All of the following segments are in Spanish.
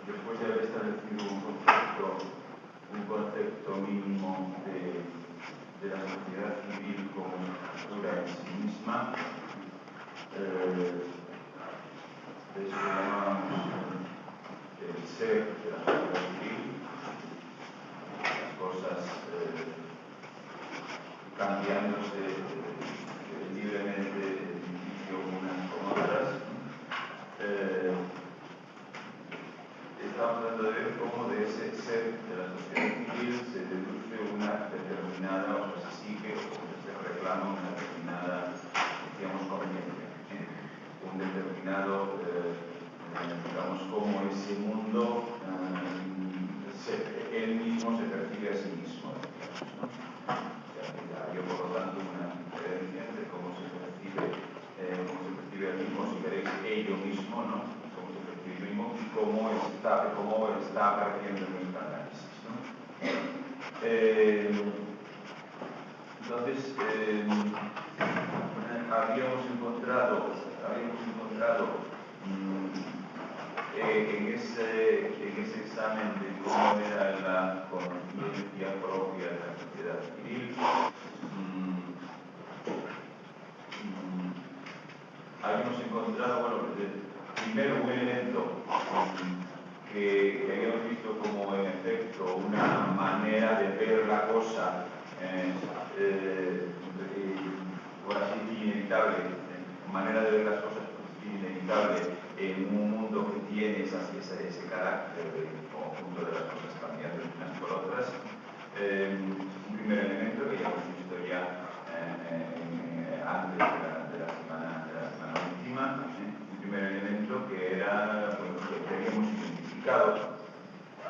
Después de haber establecido un concepto mínimo de la sociedad civil como estructura en sí misma, de eso llamamos el ser de la sociedad civil, las cosas cambiándose libremente de principio unas con otras. Estamos tratando de ver cómo de ese ser de la sociedad civil se deduce una determinada, o sea, se sigue, o se reclama una determinada, digamos, conciencia, un determinado, digamos, cómo ese mundo, él mismo se percibe a sí mismo, digamos, ¿no? O sea, hay, por lo tanto, una diferencia entre cómo se percibe a sí mismo, si queréis, ello mismo, ¿no? Y cómo está apareciendo en nuestro análisis, ¿no? Entonces, habíamos encontrado en ese examen de cómo era la conciencia propia de la sociedad civil, habíamos encontrado, bueno, primero un elemento que habíamos visto como en efecto una manera de ver la cosa, por así decir, inevitable, manera de ver las cosas inevitable en un mundo que tiene ese carácter de conjunto de las cosas cambiando unas por otras. Un primer elemento que ya hemos visto ya antes de la semana última, un primer elemento que era, bueno, que habíamos identificado,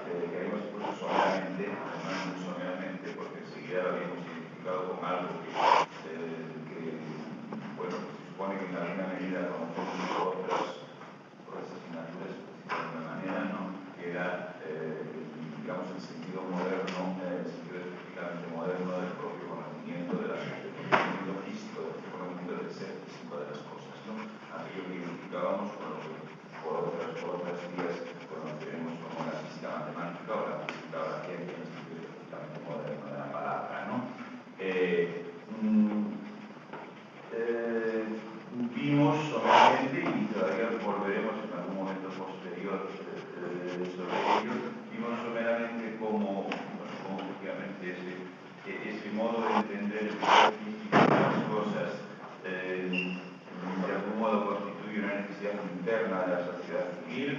que habíamos puesto someramente, además muy someramente, porque enseguida lo habíamos identificado con algo que bueno, se supone que en alguna medida conocemos otras asignaturas, de alguna manera, ¿no? Que era, digamos, el sentido moderno, el sentido específicamente moderno del propio conocimiento, del conocimiento físico, del conocimiento del ser físico de las cosas, ¿no? Aquello que identificábamos con lo que por otras vías conoceremos como la física matemática o la física o la ciencia, en el sentido específicamente moderno de la palabra, ¿no? Vimos someramente, y todavía volveremos en algún momento posterior sobre ello, vimos someramente como efectivamente ese modo de entender el ser físico de las cosas de algún modo constituye una necesidad interna de la sociedad civil.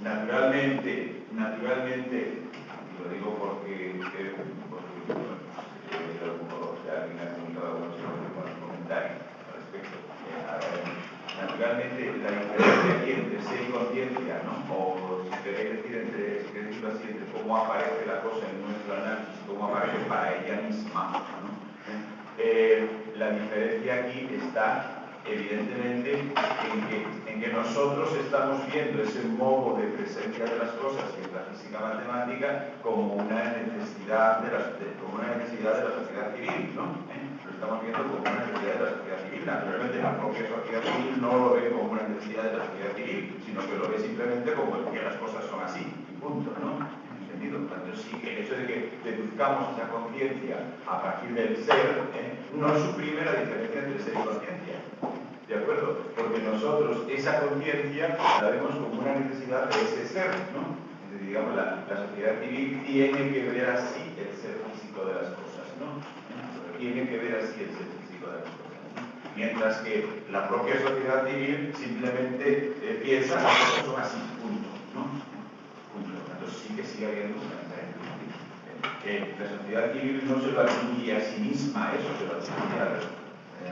Naturalmente, y lo digo porque alguien ha comunicado algunos comentarios al respecto. Naturalmente, la diferencia aquí entre ser y conciencia, ¿no? O si queréis decirlo así, entre cómo aparece la cosa en nuestro análisis, cómo aparece para ella misma, ¿no? La diferencia aquí está evidentemente en que nosotros estamos viendo ese modo de presencia de las cosas, que es la física matemática, como una necesidad de la sociedad civil, ¿no? Lo estamos viendo como una necesidad de la sociedad civil. Naturalmente, la propia sociedad civil no lo ve como una necesidad de la sociedad civil, sino que lo ve simplemente como que las cosas son así, y punto, ¿no? ¿Entendido? Entonces, sí, el hecho de que deduzcamos esa conciencia a partir del ser, no suprime la diferencia entre ser y conciencia. ¿De acuerdo? Porque nosotros esa conciencia la vemos como una necesidad de ese ser, ¿no? Entonces, digamos, la sociedad civil tiene que ver así el ser físico de las cosas, ¿no? Tiene que ver así el ser físico de las cosas, ¿no? Mientras que la propia sociedad civil simplemente piensa que las cosas son así, punto, ¿no? Punto. Entonces sí que sigue habiendo una diferencia. la sociedad civil no se lo atribuye a sí misma, eso se lo atribuye a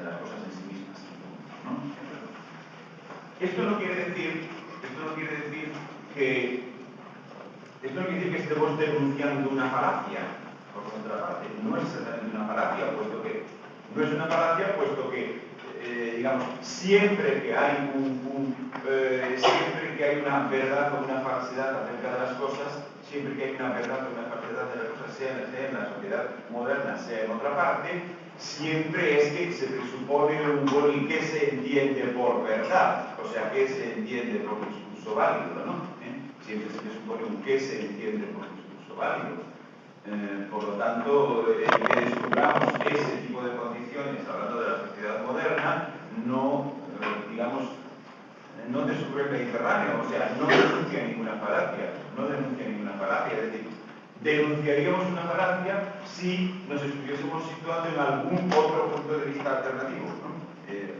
las cosas en sí mismas, ¿no? Esto no quiere decir que estemos denunciando una falacia, por contraparte. No es exactamente una falacia, puesto que digamos, siempre que hay una verdad o una falsedad acerca de las cosas, siempre que hay una verdad o una falsedad de las cosas, sea en la sociedad moderna, sea en otra parte, siempre es que se presupone un qué se entiende por verdad, o sea, qué se entiende por discurso válido, ¿no? Siempre se presupone un qué se entiende por discurso válido. Por lo tanto, que descubramos ese tipo de condiciones, hablando de la sociedad moderna, no, digamos, no descubre el Mediterráneo, o sea, no denuncia ninguna falacia, es decir, denunciaríamos una falacia si nos estuviésemos situando en algún otro punto de vista alternativo, ¿no? Eso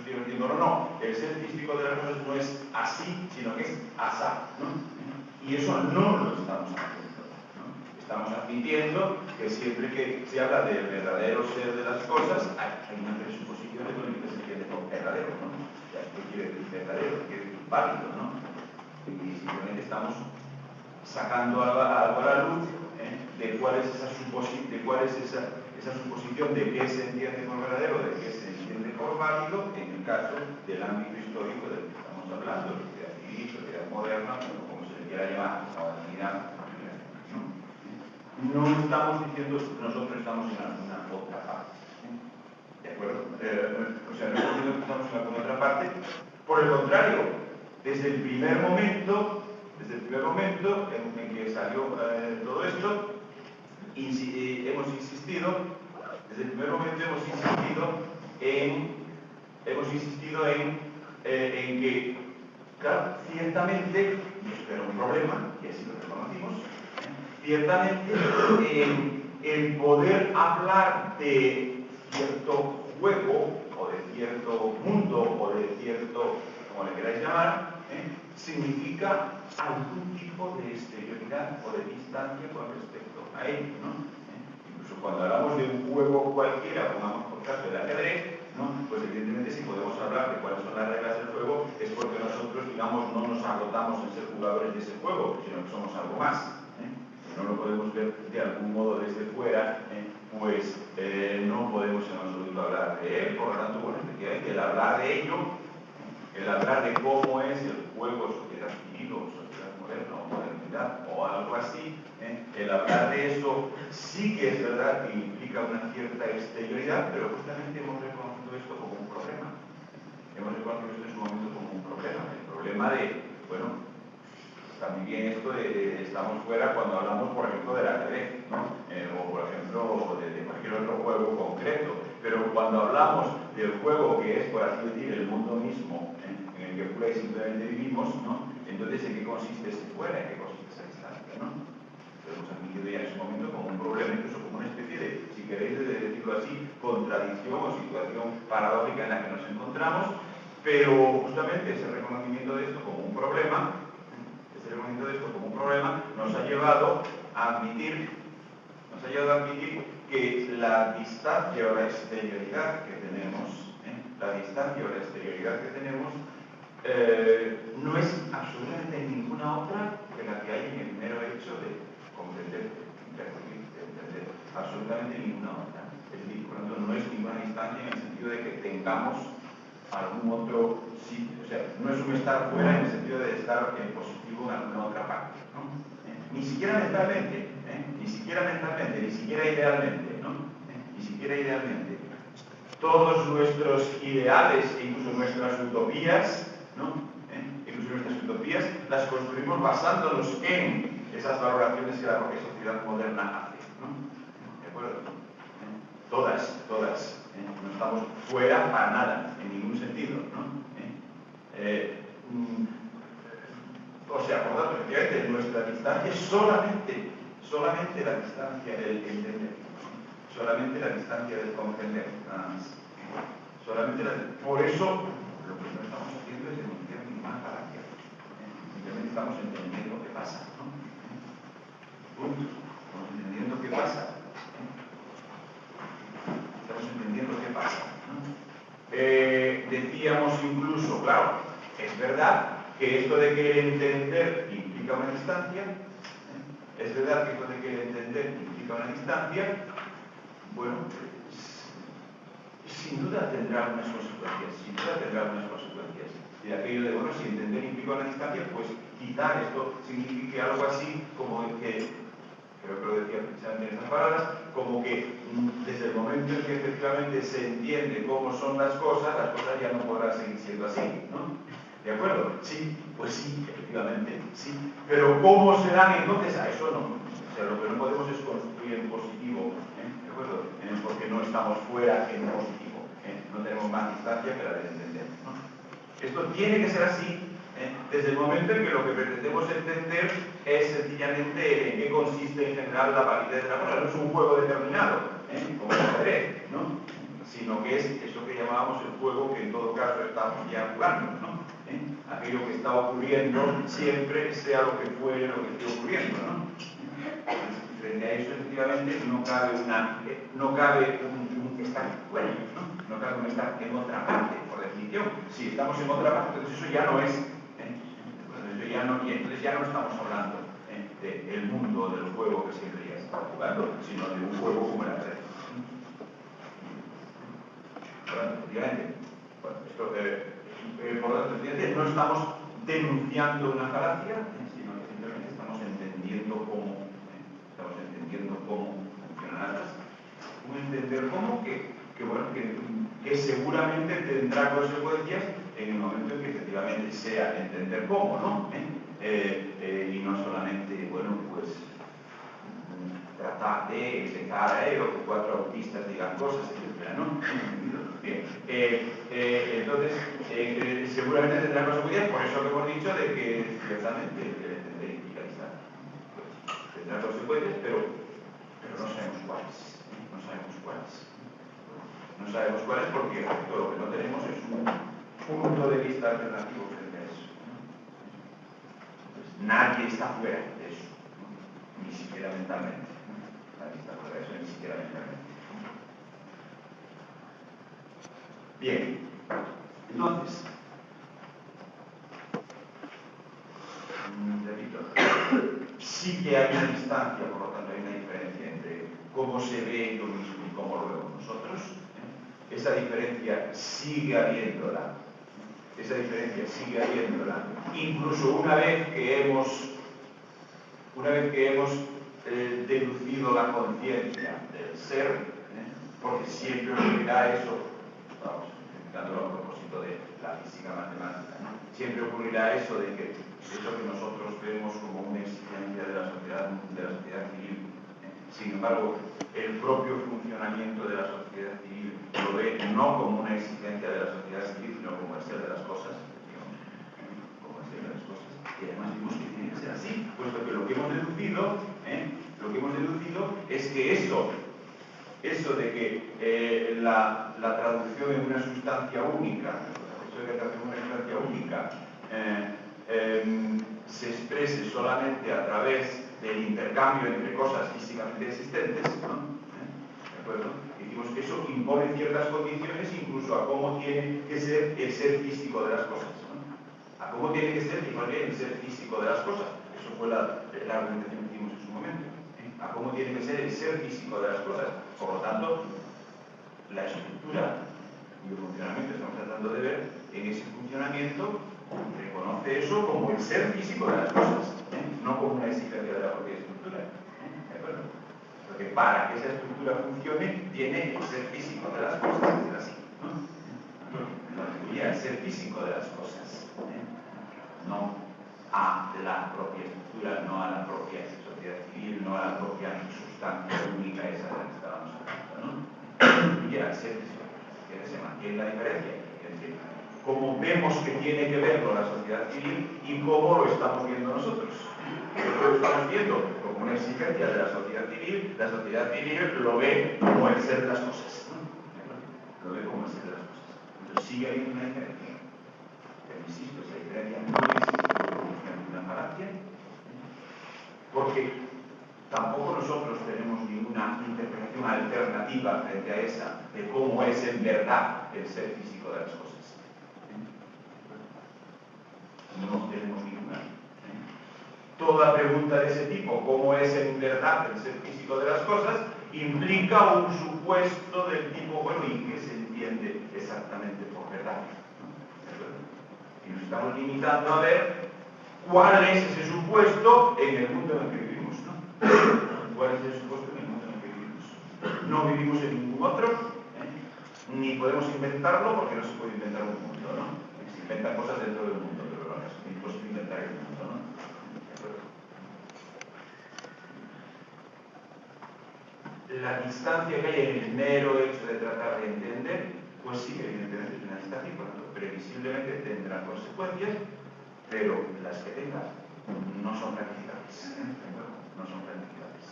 quiero decir, no, el ser físico de las cosas no es así, sino que es asá, ¿no? Y eso no lo estamos haciendo. Estamos admitiendo que siempre que se habla del verdadero ser de las cosas, hay una presuposición de lo que se entiende como verdadero, ¿no? O sea, ¿qué quiere decir verdadero? ¿Qué quiere decir válido, no? Y simplemente estamos sacando algo a la luz de cuál es esa suposición de qué se entiende por verdadero, de qué se entiende por válido, en el caso del ámbito histórico del que estamos hablando, sociedad civil, sociedad moderna, como se le quiera llamar, modernidad. No estamos diciendo que nosotros estamos en alguna otra parte. ¿De acuerdo? O sea, no estamos diciendo que estamos en alguna otra parte. Por el contrario, desde el primer momento en que salió todo esto, hemos insistido en que, claro, ciertamente, y esto era un problema, y así lo reconocimos, ciertamente el poder hablar de cierto juego, o de cierto mundo, o de cierto, como le queráis llamar, significa algún tipo de exterioridad o de distancia con respecto a ello, ¿no? Incluso cuando hablamos de un juego cualquiera, pongamos por caso el ajedrez, ¿no? Pues evidentemente si podemos hablar de cuáles son las reglas del juego, es porque nosotros, digamos, no nos agotamos en ser jugadores de ese juego, sino que somos algo más. No lo podemos ver de algún modo desde fuera, pues no podemos en absoluto hablar de él. Por lo tanto, bueno, efectivamente, el hablar de ello, el hablar de cómo es el juego sociedad civil o sociedad moderna o modernidad o algo así, el hablar de eso sí que es verdad que implica una cierta exterioridad, pero justamente hemos reconocido esto como un problema. Hemos reconocido esto en su momento como un problema. El problema de, bueno, está muy bien esto de estamos fuera cuando hablamos, por ejemplo, del ajedrez, ¿no? O por ejemplo de cualquier otro juego concreto, pero cuando hablamos del juego que es, por así decir, el mundo mismo en el que pura y simplemente vivimos, ¿no? Entonces, ¿en qué consiste ese fuera? ¿En qué consiste esa distancia, ¿no? Lo hemos admitido ya en su momento como un problema, incluso como una especie de, si queréis decirlo así, contradicción o situación paradójica en la que nos encontramos, pero justamente ese reconocimiento de esto como un problema nos ha llevado a admitir que la distancia o la exterioridad que tenemos, no es absolutamente ninguna otra que la que hay en el mero hecho de comprender, de entender, absolutamente ninguna otra. Es decir, por lo tanto, no es ninguna distancia en el sentido de que tengamos algún otro sitio, o sea, no es un estar fuera en el sentido de estar en positivo en alguna otra parte, ¿no? Ni siquiera mentalmente, ni siquiera idealmente, ¿no? Ni siquiera idealmente. Todos nuestros ideales e incluso nuestras utopías, ¿no? Las construimos basándonos en esas valoraciones que la propia sociedad moderna hace, ¿no? ¿De acuerdo? Todas. No estamos fuera para nada, en ningún sentido, ¿no? O sea, por lo tanto, efectivamente, nuestra distancia es solamente la distancia del entender, solamente la distancia del comprender, nada más. Por eso, lo que no estamos haciendo es denunciar ninguna falacia. Simplemente estamos entendiendo qué pasa, ¿no? Punto. Estamos entendiendo qué pasa. Estamos entendiendo qué pasa, ¿no? Decíamos incluso, claro, es verdad que esto de que el entender implica una distancia, es verdad que esto de que el entender implica una distancia, bueno, sin duda tendrá unas consecuencias, sin duda tendrá unas consecuencias. Y aquello de, bueno, si entender implica una distancia, pues quizá esto signifique algo así como que, creo que lo decía precisamente en estas palabras, como que desde el momento en que efectivamente se entiende cómo son las cosas ya no podrán seguir siendo así, ¿no? ¿De acuerdo? Sí, pues sí, efectivamente, sí. Pero ¿cómo se dan entonces a eso? No. O sea, lo que no podemos es construir en positivo, ¿de acuerdo? Porque no estamos fuera en positivo, no tenemos más distancia que la de entender, ¿no? Esto tiene que ser así, desde el momento en que lo que pretendemos entender es sencillamente en qué consiste en general la validez de la cosa. No es un juego determinado, como el ajedrez, ¿no? Sino que es eso que llamábamos el juego que en todo caso estamos ya jugando, ¿no? Aquello que está ocurriendo siempre, sea lo que fuere lo que esté ocurriendo, ¿no? Frente a eso, efectivamente, no cabe un estar fuera, ¿no? No cabe un estar en otra parte, por definición. Si estamos en otra parte, entonces eso ya no es, y entonces ya no estamos hablando del mundo, del juego que siempre ya está jugando, sino de un juego como el ajedrez. Bueno, efectivamente, bueno, esto, por lo tanto, efectivamente, no estamos denunciando una falacia, sino que simplemente estamos entendiendo cómo funcionan las cosas. Un entender cómo que seguramente tendrá consecuencias en el momento en que efectivamente sea entender cómo, ¿no? Y no solamente, bueno, pues tratar de empezar a que cuatro autistas digan cosas, etc., ¿no? Bien. Entonces, seguramente tendrá consecuencias, por eso que hemos dicho de que ciertamente el entender implica distancia. Pues, tendrá consecuencias, pero no sabemos cuáles. No sabemos cuáles. No sabemos cuáles porque todo lo que no tenemos es un punto de vista alternativo frente a eso. Entonces, nadie está fuera de eso, ¿no? Ni siquiera mentalmente. Nadie está fuera de eso, ni siquiera mentalmente. Bien, entonces, repito, sí que hay una distancia, por lo tanto hay una diferencia entre cómo se ve lo mismo y cómo lo vemos nosotros. Esa diferencia sigue habiéndola. Incluso una vez que hemos deducido la conciencia del ser, porque siempre ocurrirá eso, vamos, explicándolo a propósito de la física matemática, ¿no? Siempre ocurrirá eso de que eso que nosotros vemos como una exigencia de la sociedad civil, sin embargo, el propio funcionamiento de la sociedad civil lo ve no como una exigencia de la sociedad civil, sino como el ser de las cosas, digamos, como el ser de las cosas. Y además vimos que tiene que ser así, puesto que lo que hemos deducido es que eso de que la traducción en una sustancia única, se exprese solamente a través del intercambio entre cosas físicamente existentes, ¿no? ¿De acuerdo? Decimos que eso impone ciertas condiciones incluso a cómo tiene que ser el ser físico de las cosas, ¿no? A cómo tiene que ser el ser físico de las cosas. Eso fue la argumentación que hicimos en su momento. A cómo tiene que ser el ser físico de las cosas. Por lo tanto, la estructura cuyo funcionamiento estamos tratando de ver, en ese funcionamiento reconoce eso como el ser físico de las cosas, no como una exigencia de la propia estructura. ¿De acuerdo? Porque para que esa estructura funcione, tiene el ser físico de las cosas, es así, ¿no? La teoría, el ser físico de las cosas, no a la propia estructura, no a la propia sociedad civil, no a la propia sustancia única esa de la que estábamos hablando, ¿no? Y el ser físico. Que se mantiene la diferencia entre cómo vemos que tiene que verlo la sociedad civil y cómo lo estamos viendo nosotros. Nosotros lo estamos viendo como una exigencia de la sociedad civil lo ve como el ser de las cosas, ¿no? Lo ve como el ser de las cosas. Entonces sigue habiendo una diferencia. Pero insisto, esa diferencia no existe por una falacia, porque tampoco nosotros tenemos ninguna interpretación alternativa frente a esa de cómo es en verdad el ser físico de las cosas. No tenemos ninguna. Toda pregunta de ese tipo, cómo es en verdad el ser físico de las cosas, implica un supuesto del tipo, bueno, ¿y qué se entiende exactamente por verdad? Y nos estamos limitando a ver cuál es ese supuesto en el mundo en el que vivimos, ¿no? ¿Cuál es ese supuesto en el mundo en el que vivimos? No vivimos en ningún otro, ni podemos inventarlo porque no se puede inventar un mundo, ¿no? Se inventan cosas dentro del mundo, pero no es imposible inventar el mundo, ¿no? La distancia que hay en el mero hecho de tratar de entender, pues sí, evidentemente es una distancia y por lo tanto previsiblemente tendrá consecuencias, pero las que tenga no son planificables. No son planificables.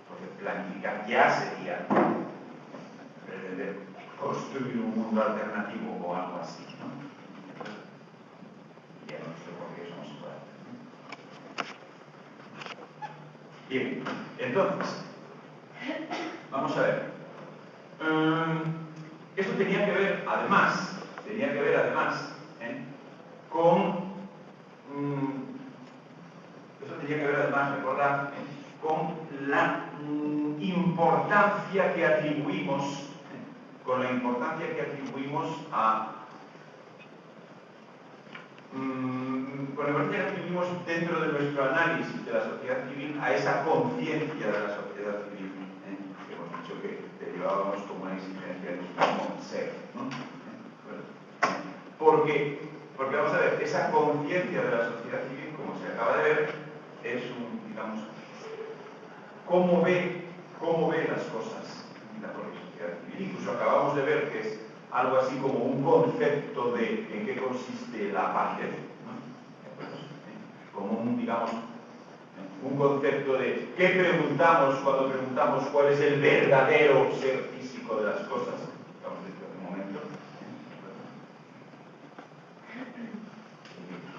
Porque planificar ya sería pretender construir un mundo alternativo o algo así, ¿no? Ya no sé por qué eso no se puede hacer. Bien, entonces, vamos a ver. Esto tenía que ver además con recordar, con la importancia que atribuimos, dentro de nuestro análisis de la sociedad civil a esa conciencia de la sociedad civil, que hemos dicho que derivábamos como una exigencia de nuestro ser, ¿no? Porque vamos a ver, esa conciencia de la sociedad civil, como se acaba de ver, es digamos, cómo ve las cosas la propia sociedad civil. Incluso acabamos de ver que es algo así como un concepto de en qué consiste la paz, ¿no? Como un concepto de qué preguntamos cuando preguntamos cuál es el verdadero ser físico de las cosas. Vamos a decir un momento.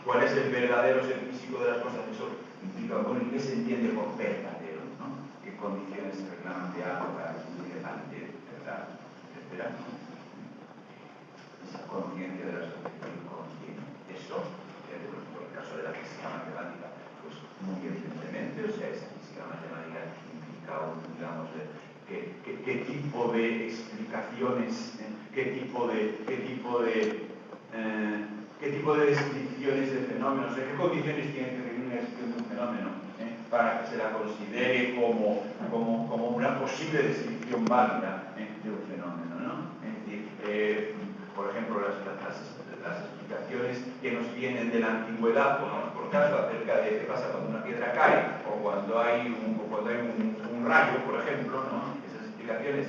¿Cuál es el verdadero ser físico de las cosas? Eso implica, bueno, ¿y qué se entiende por verdadero? ¿No? ¿Qué condiciones se reclaman de algo para que se delante, verdad, etcétera? Esa conciencia de la sociedad contiene eso, por el caso de la física matemática, pues muy evidentemente, o sea, esa física matemática implica digamos, qué tipo de explicaciones, qué tipo de descripciones de fenómenos, qué condiciones tiene que reunir una descripción de un fenómeno para que se la considere como una posible descripción válida de un fenómeno, ¿no? Es decir, por ejemplo, las explicaciones que nos vienen de la antigüedad, por caso, acerca de qué pasa cuando una piedra cae o cuando hay un rayo, por ejemplo, ¿no? Esas explicaciones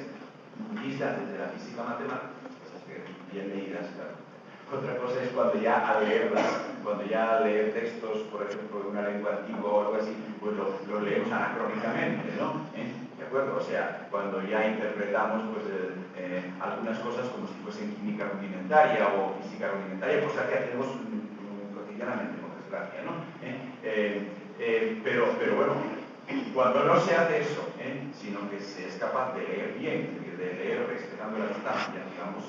vistas desde la física matemática, esas que bien leídas, claro. Otra cosa es cuando ya al leer textos, por ejemplo, de una lengua antigua o algo así, pues lo leemos anacrónicamente, ¿no? ¿De acuerdo? O sea, cuando ya interpretamos pues, algunas cosas como si fuesen química rudimentaria o física rudimentaria, cosa que hacemos cotidianamente, por desgracia, ¿no? Pero bueno, cuando no se hace eso, sino que se es capaz de leer bien, de leer respetando la distancia, digamos,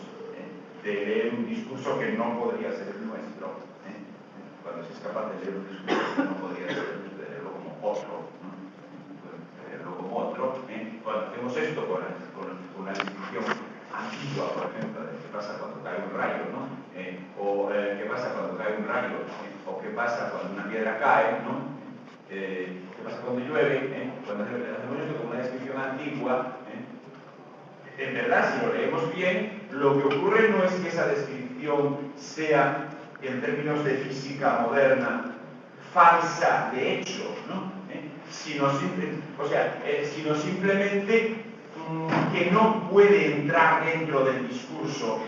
de leer un discurso que no podría ser el nuestro, cuando se es capaz de leer un discurso que no podría ser el nuestro, de leerlo como otro, cuando hacemos esto con una descripción antigua, por ejemplo, de qué pasa cuando cae un rayo, ¿no? O qué pasa cuando cae un rayo, o qué pasa cuando una piedra cae, ¿no? ¿Qué pasa cuando llueve? Cuando hacemos esto con una descripción antigua, en verdad, si lo leemos bien, lo que ocurre no es que esa descripción sea, en términos de física moderna, falsa de hecho, ¿no? Sino simplemente que no puede entrar dentro del discurso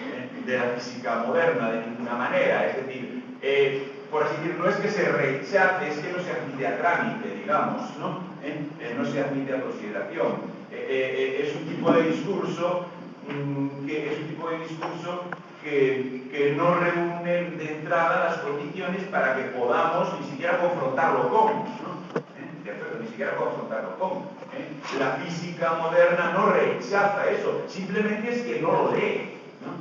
de la física moderna de ninguna manera. Es decir, por así decir, no es que se rechace, es que no se admite a trámite, digamos, ¿no? No se admite a consideración. Es un tipo de discurso que no reúne de entrada las condiciones para que podamos ni siquiera confrontarlo con, ¿no? ¿De acuerdo? Ni siquiera confrontarlo con. La física moderna no rechaza eso, simplemente es que no lo lee, ¿no?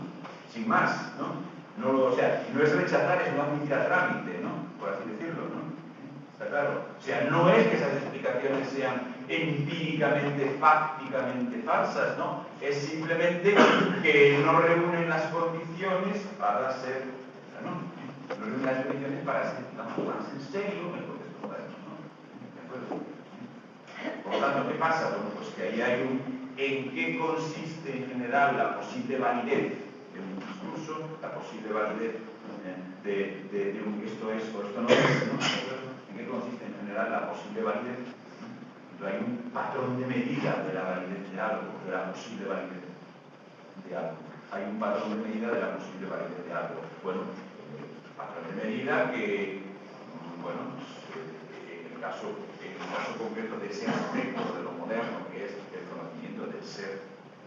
Sin más, ¿no? O sea, no es rechazar, es no admitir a trámite, ¿no? Por así decirlo, ¿no? ¿Está claro? O sea, no es que esas explicaciones sean empíricamente, fácticamente falsas, ¿no? Es simplemente que no reúnen las condiciones para ser, ¿no? No reúnen las condiciones para ser, digamos, más en serio en el contexto moderno, ¿no? ¿De acuerdo? Por lo tanto, ¿qué pasa? Bueno, pues que ahí hay ¿en qué consiste en general la posible validez de un discurso, la posible validez de un esto es o esto no es, ¿no? ¿En qué consiste en general la posible validez? Entonces hay un patrón de medida de la validez de algo, de la posible validez de algo. Hay un patrón de medida de la posible validez de algo. Bueno, patrón de medida que, bueno, en el caso concreto de ese aspecto de lo moderno, que es el conocimiento del ser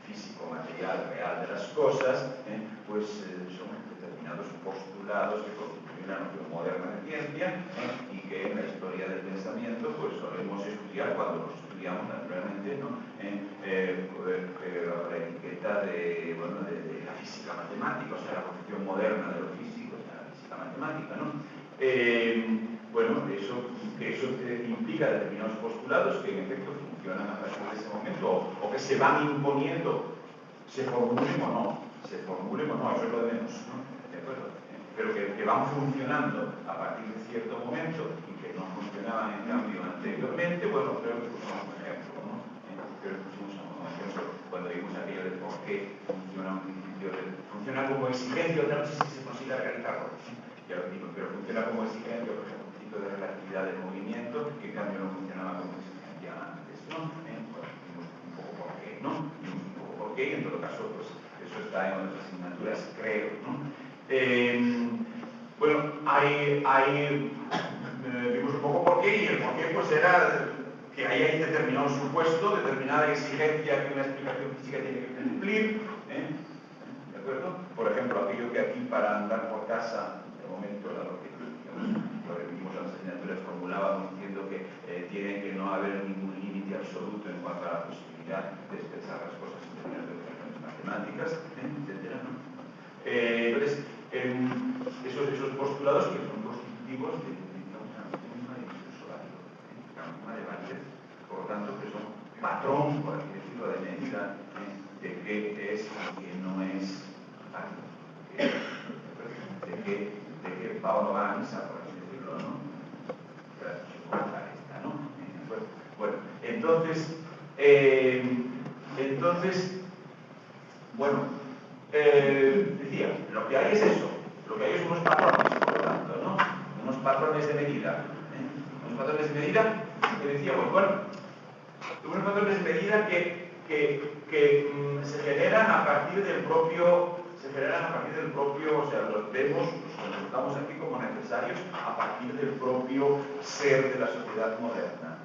físico, material, real de las cosas, pues son determinados postulados que constituyen la noción moderna de ciencia y que en la historia del pensamiento pues solemos estudiar cuando los estudiamos naturalmente, ¿no? La etiqueta de la física matemática, o sea, la concepción moderna de lo físico, o sea, la física matemática, ¿no? Bueno, eso implica determinados postulados que en efecto funcionan a partir de ese momento o que se van imponiendo, se formulen o no, eso es lo de menos, ¿no? ¿De acuerdo? Pero que van funcionando a partir de cierto momento y que no funcionaban en cambio anteriormente, bueno, creo que pusimos un ejemplo, ¿no? Creo que pusimos un ejemplo cuando vimos aquello de por qué funciona un principio funciona como exigencia, no sé si se considera realizarlo, ya lo digo, pero funciona como exigencia, por ejemplo, un principio de relatividad del movimiento, que en cambio no funcionaba como exigencia antes, ¿no? Bueno, vimos un poco por qué, ¿no? Vimos un poco por qué, y en todo caso, pues eso está en otras asignaturas, creo, ¿no? Bueno, vimos un poco por qué, y el por qué pues era que ahí hay determinado supuesto, determinada exigencia que una explicación física tiene que cumplir, ¿de acuerdo? Por ejemplo, aquello que aquí para andar por casa, de momento, lo que vimos en las asignaturas formulábamos diciendo que tiene que no haber ningún límite absoluto en cuanto a la posibilidad de expresar las cosas en términos de operaciones matemáticas, etc., ¿no? Entonces, esos postulados que son constitutivos de una misma discurso válido, una misma de validez, por lo tanto, que son patrón, por así decirlo, de medida de qué es y qué no es válido, de qué va o no va a misa, por así decirlo, ¿no? Bueno, entonces, bueno, decía, lo que hay es eso, lo que hay es unos patrones, por lo tanto, ¿no? Unos patrones de medida, unos patrones de medida que decíamos, bueno, unos patrones de medida que se generan a partir del propio, o sea, los vemos, los consultamos aquí como necesarios a partir del propio ser de la sociedad moderna,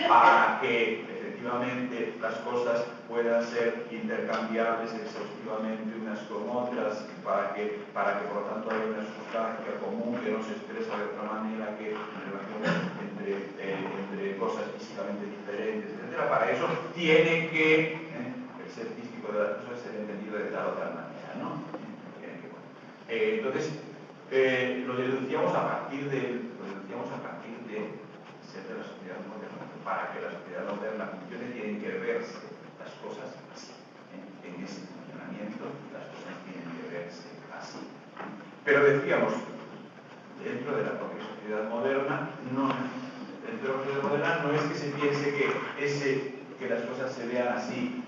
para que efectivamente las cosas puedan ser intercambiables exhaustivamente unas con otras, para que por lo tanto haya una sustancia común que no se expresa de otra manera que en relación entre cosas físicamente diferentes, etc. Para eso tiene que el ser físico de las cosas ser entendido de tal o tal manera, ¿no? Entonces, lo deducíamos a partir de ser de la sociedad moderna. Para que la sociedad moderna funcione tienen que verse las cosas así. En ese funcionamiento las cosas tienen que verse así. Pero decíamos, dentro de la propia sociedad moderna, no es que se piense que las cosas se vean así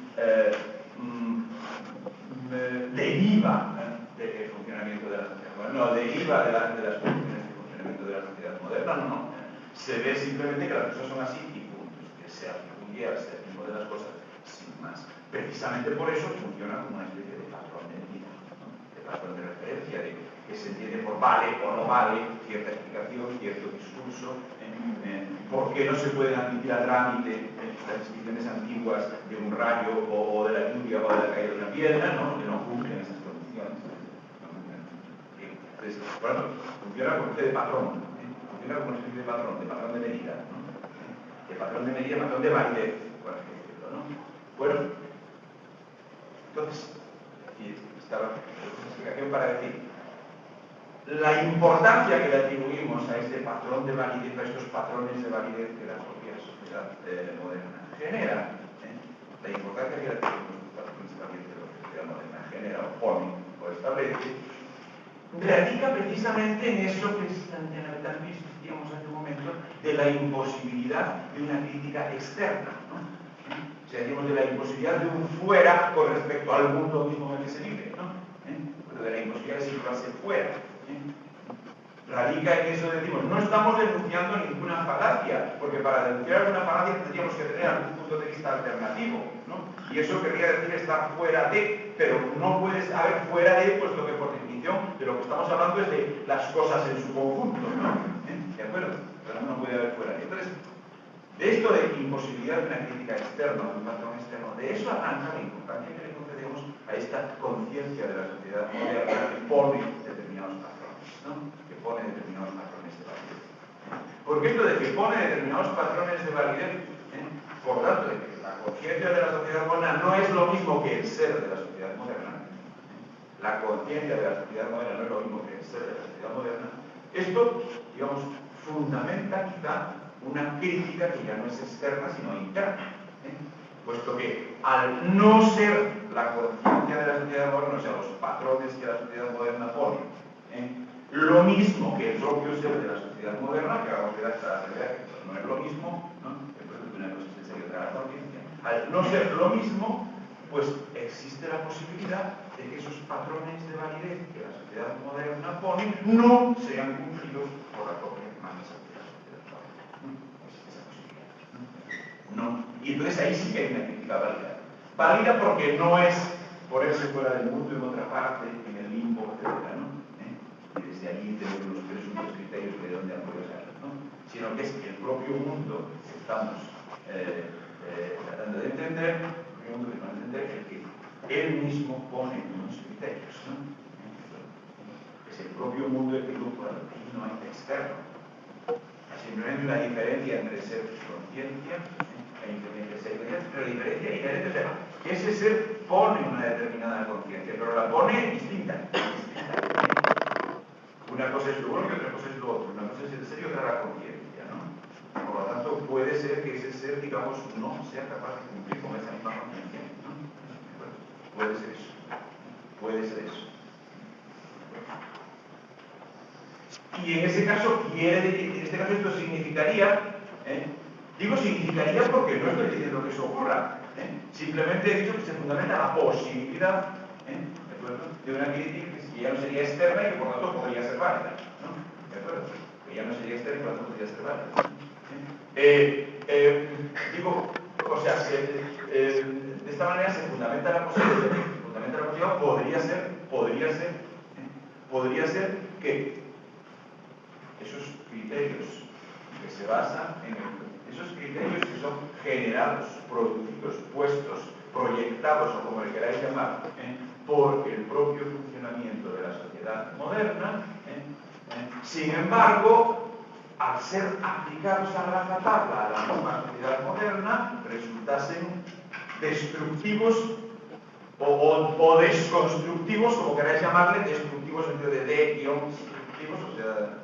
deriva del funcionamiento de la sociedad moderna, no, deriva de las condiciones de funcionamiento de la sociedad moderna, no. Se ve simplemente que las cosas son así y punto, que se atribuye al ser mismo de las cosas sin más. Precisamente por eso funciona como una especie de patrón de medida, ¿no? De patrón de referencia, de que se entiende por vale o no vale cierta explicación, cierto discurso, por qué no se pueden admitir a trámite las descripciones antiguas de un rayo o de la lluvia o de la caída de una piedra, ¿no? Que no cumplen esas condiciones. Entonces, bueno, funciona como una especie de patrón, funciona como una especie de patrón de medida, ¿no? patrón de medida, patrón de validez, por así decirlo, ¿no? Bueno, entonces, aquí estaba la explicación para decir la importancia que le atribuimos a este patrón de validez, a estos patrones de validez que la propia sociedad moderna genera, la importancia que le atribuimos a estos patrones de validez que la sociedad moderna genera o pone o establece, radica precisamente en eso que también discutíamos hace un momento, de la imposibilidad de una crítica externa, ¿no? O sea, digamos, de la imposibilidad de un fuera con respecto al mundo mismo en el que se vive, ¿no? De la imposibilidad de situarse fuera. Radica en eso, decimos, no estamos denunciando ninguna falacia, porque para denunciar alguna falacia tendríamos que tener algún punto de vista alternativo, ¿no? Y eso querría decir estar fuera de, pero no puedes haber fuera de, puesto que por definición de lo que estamos hablando es de las cosas en su conjunto, ¿no? ¿De acuerdo? Pero no puede haber fuera de. Entonces, de esto de imposibilidad de una crítica externa, de un patrón externo, de eso arranca la importancia que le concedemos a esta conciencia de la sociedad moderna que pone determinados patrones, ¿no? Que pone determinados patrones de validez. Porque esto de que pone determinados patrones de validez, por tanto, de que la conciencia de la sociedad moderna no es lo mismo que el ser de la sociedad moderna, la conciencia de la sociedad moderna no es lo mismo que el ser de la sociedad moderna, esto, digamos, fundamenta quizá una crítica que ya no es externa, sino interna. Puesto que al no ser la conciencia de la sociedad moderna, o sea, los patrones que la sociedad moderna pone, lo mismo que el propio ser de la sociedad moderna, que hagamos ver hasta la realidad, que no es lo mismo, ¿no? Una cosa es el ser y otra la conciencia. Al no ser lo mismo, pues existe la posibilidad de que esos patrones de validez que la sociedad moderna pone no sean cumplidos por la propia masa de la sociedad moderna. Esa posibilidad. No. Y entonces ahí sí que hay una crítica válida. Válida porque no es ponerse fuera del mundo en otra parte, en el limbo, etc., ¿no? Y desde allí tenemos los presuntos criterios de dónde han podido salir, ¿no? Sino que es el propio mundo que estamos tratando de entender, el que él mismo pone unos criterios, ¿no? Es el propio mundo el que no hay externo. Hay simplemente una diferencia entre ser y conciencia, pero la diferencia inherente es que ese ser pone una determinada conciencia, pero la pone distinta. Una cosa es lo uno y otra cosa es lo otro. Una cosa es el ser y otra la conciencia, ¿no? Por lo tanto, puede ser que ese ser, digamos, no sea capaz de cumplir con esa misma conciencia, ¿no? Puede ser eso. Puede ser eso. Y en ese caso, esto significaría, digo significaría porque no estoy diciendo que eso ocurra, simplemente he dicho que se fundamenta la posibilidad, de una crítica que ya no sería externa y que por lo tanto podría ser válida, ¿no? ¿De acuerdo? Que ya no sería externa y por lo tanto podría ser válida. Digo, o sea, de esta manera se fundamenta la posibilidad, podría ser que esos criterios que se basan en esos criterios que son generados, producidos, puestos, proyectados o como le queráis llamar, por el propio funcionamiento de la sociedad moderna, sin embargo, al ser aplicados a rajatabla a la misma sociedad moderna, resultasen destructivos o desconstructivos, como queráis llamarle, destructivos en sentido de destructivos, o sea,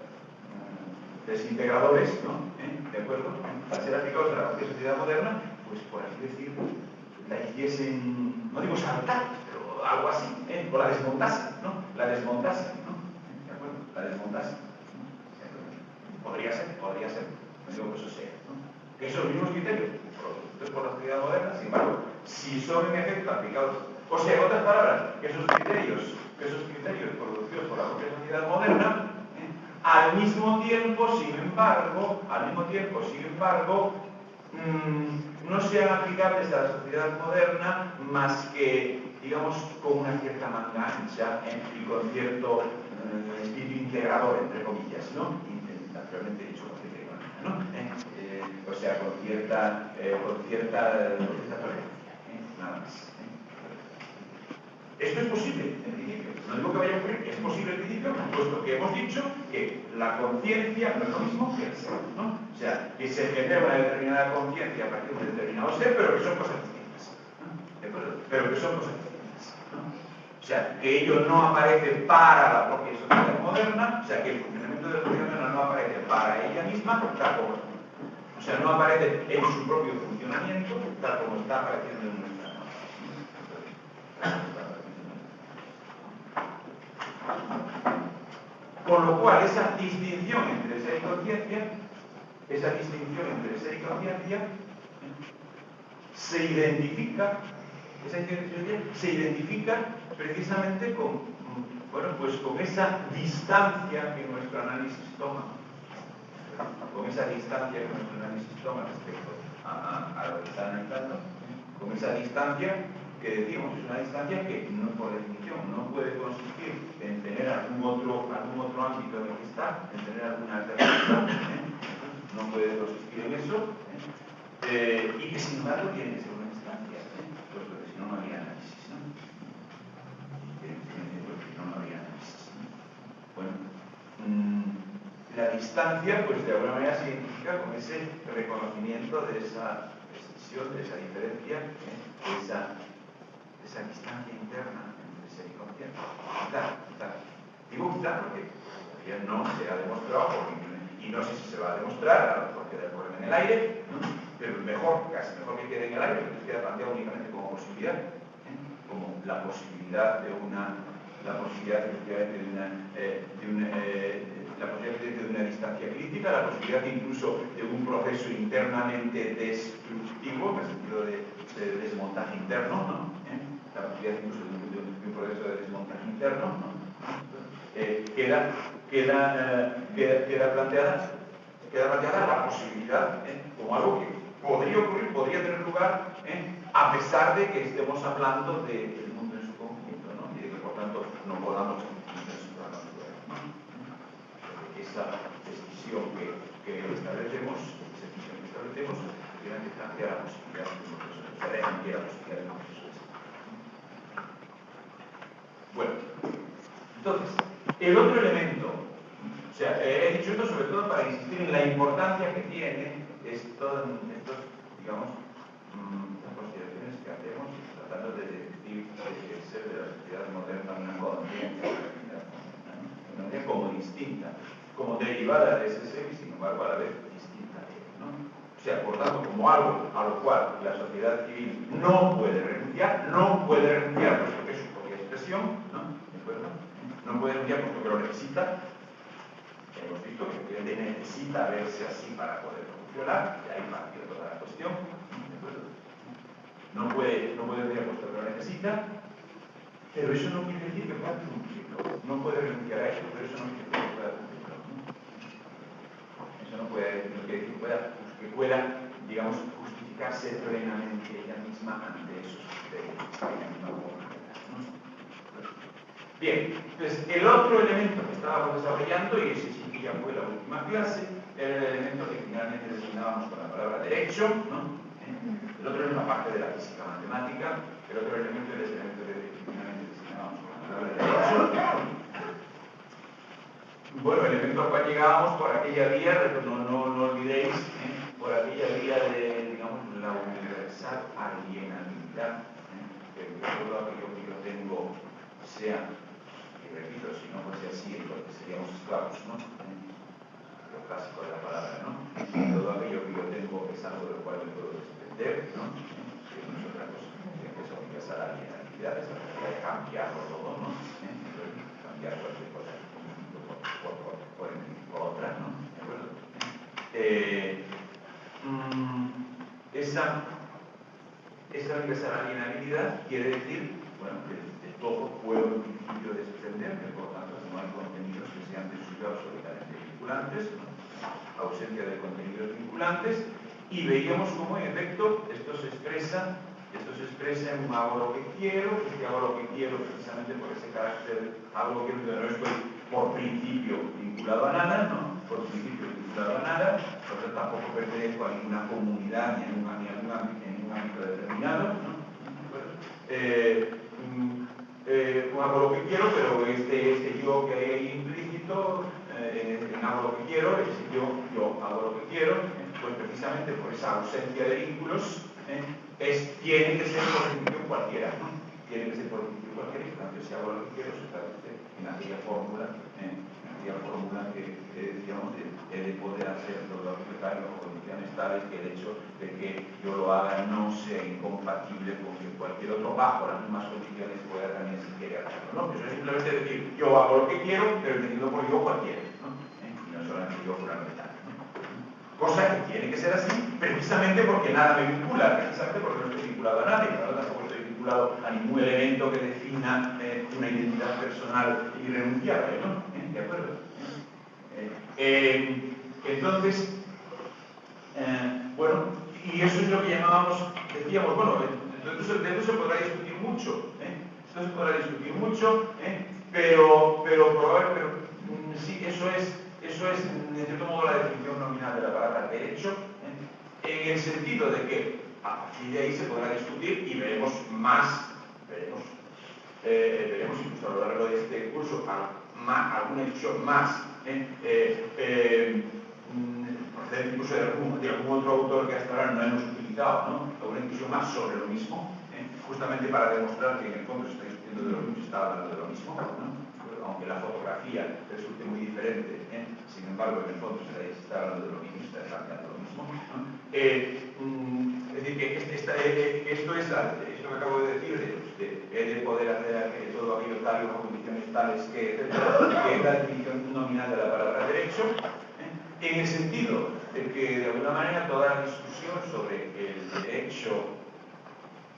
desintegradores, ¿no? ¿De acuerdo? Al ser aplicados a la propia sociedad moderna, pues por así decirlo, la hiciesen, no digo saltar, pero algo así, o la desmontasen, ¿no? La desmontasen, ¿no? ¿De acuerdo? La desmontasen. Podría ser, no digo que eso sea, ¿no? Que esos mismos criterios, producidos por la sociedad moderna, sin embargo, si son en efecto aplicados, o sea, en otras palabras, que esos criterios producidos por la propia sociedad moderna, al mismo tiempo, sin embargo, no sean aplicables a la sociedad moderna más que, digamos, con una cierta manga ancha y con cierto espíritu integrador, entre comillas, ¿no? Naturalmente dicho con cierta ironía, ¿no? O sea, con cierta tolerancia, nada más. Esto es posible, en principio. No digo que vaya a ocurrir, es posible en principio, puesto que hemos dicho que la conciencia no es lo mismo que el ser, ¿no? sea, que se genera una determinada conciencia a partir de un determinado ser, pero que son cosas distintas, ¿no? ¿De acuerdo? Pero que son cosas distintas, ¿no? O sea, que ello no aparece para la propia sociedad moderna, o sea, que el funcionamiento de la sociedad moderna no aparece para ella misma, tal como es. O sea, no aparece en su propio funcionamiento, tal como está apareciendo en nuestra norma. Con lo cual, esa distinción entre ser y conciencia, se identifica precisamente con, bueno, pues con esa distancia que nuestro análisis toma, respecto a lo que está analizando, con esa distancia que decimos, es una distancia que no, por definición no puede consistir en tener algún otro ámbito en el que está, en tener alguna alternativa, no puede consistir en eso, y que sin embargo tiene que ser una distancia, porque si no, no habría análisis, ¿no? Porque si no, no habría análisis, ¿no? Bueno, la distancia, pues de alguna manera se identifica con ese reconocimiento de esa extensión, de esa diferencia, de esa distancia interna entre ser y conciencia. Quizá. Digo quizá porque todavía no se ha demostrado, y no sé si se va a demostrar, porque queda el problema en el aire, ¿no? Pero casi mejor que quede en el aire, porque queda planteado únicamente como posibilidad, como la posibilidad de una distancia crítica, la posibilidad incluso de un proceso internamente destructivo, en el sentido de desmontaje interno, ¿no? La posibilidad incluso de un proceso de desmontaje interno, ¿no? Queda planteada la posibilidad, como algo que podría ocurrir, podría tener lugar, a pesar de que estemos hablando del mundo en su conjunto, ¿no? Y de que por tanto no podamos esa decisión que establecemos, tiene que plantear la posibilidad de un proceso, o sea, dejan que la posibilidad de un proceso de ese. Bueno, entonces, el otro elemento, o sea, he dicho esto sobre todo para insistir en la importancia que tiene estos, digamos, las consideraciones que hacemos tratando de decir que el ser de la sociedad moderna una conciencia como distinta, como derivada de ese ser y sin embargo a la vez distinta de él, ¿no? O sea, por tanto, como algo a lo cual la sociedad civil no puede renunciar puesto que es su propia expresión, ¿no? ¿De acuerdo? No puede renunciar puesto que lo necesita. Hemos visto que el necesita verse así para poder funcionar, y ahí partió toda la cuestión, ¿de acuerdo? No puede renunciar puesto que lo necesita, pero eso no quiere decir que pueda cumplirlo. No puede renunciar a eso, pero eso no quiere decir que pueda cumplirlo, ¿no? Eso no quiere decir que pueda, digamos, justificarse plenamente ella misma ante esos criterios que ella misma pone, ¿no? Bien, entonces el otro elemento que estábamos desarrollando, y ese sí que ya fue la última clase, era el elemento que finalmente designábamos con la palabra derecho, ¿no? El otro era una parte de la física matemática, el otro elemento era el elemento que finalmente designábamos con la palabra derecho. Bueno, el elemento al cual llegábamos por aquella vía, no olvidéis, por aquella vía de, digamos, la universal alienabilidad, que todo aquello que yo tengo sea, y repito, si no fuese así, entonces seríamos esclavos, ¿no? Lo clásico de la palabra, ¿no? Todo aquello que yo tengo es algo de lo cual me puedo desprender, ¿no? Que no es otra cosa, que es universal alienabilidad, es la necesidad de cambiarlo todo, ¿no? Cambiar cualquier cosa por otra, ¿no? ¿De acuerdo? Esa universal alienabilidad quiere decir, bueno, que de todo puedo en principio desprenderme, por tanto no hay contenidos que sean de suyo absolutamente vinculantes, ¿no? Ausencia de contenidos vinculantes, y veíamos cómo en efecto esto se expresa en un hago lo que quiero, y que hago lo que quiero precisamente por ese carácter, hago lo que quiero, no estoy por principio vinculado a nada, ¿no? Por principio vinculado a nada, por eso tampoco pertenezco a ninguna comunidad ni a ningún ámbito determinado, ¿no? Hago lo que quiero, pero este yo que hay ahí implícito, en hago lo que quiero, ese yo hago lo que quiero, pues precisamente por esa ausencia de vínculos, tiene que ser por definición cualquiera, ¿no? Tiene que ser por definición cualquiera, y tanto si hago lo que quiero, se traduce en aquella fórmula que decíamos de poder hacer todo aquello tal bajo condiciones tales que el hecho de que yo lo haga no sea incompatible con que cualquier otro bajo las mismas condiciones pueda también si quiere hacerlo, ¿no? Eso es simplemente decir, yo hago lo que quiero, pero entendido por yo cualquiera, ¿no? Y no solamente yo fulano de tal, ¿no? Cosa que tiene que ser así precisamente porque nada me vincula, precisamente porque no estoy vinculado a nadie, ¿no? Tampoco estoy vinculado a ningún elemento que defina una identidad personal irrenunciable, ¿no? ¿De acuerdo? Entonces, bueno, y eso es lo que decíamos, bueno, entonces de eso se podrá discutir mucho, esto se podrá discutir mucho, pero sí, eso es de cierto modo la definición nominal de la palabra derecho, en el sentido de que a partir de ahí se podrá discutir y veremos incluso a lo largo de este curso alguna discusión más, procede incluso de algún otro autor que hasta ahora no hemos utilizado, ¿no? Alguna discusión más sobre lo mismo, justamente para demostrar que en el fondo se está discutiendo de lo mismo, se está hablando de lo mismo, ¿no? Aunque la fotografía resulte muy diferente, sin embargo en el fondo se está hablando de lo mismo, se está planteando lo mismo, ¿no? Es decir, que esto que acabo de decir, de poder hacer todo aquello tal bajo condiciones tales que es la definición nominal de la palabra derecho, en el sentido de que de alguna manera toda la discusión sobre el derecho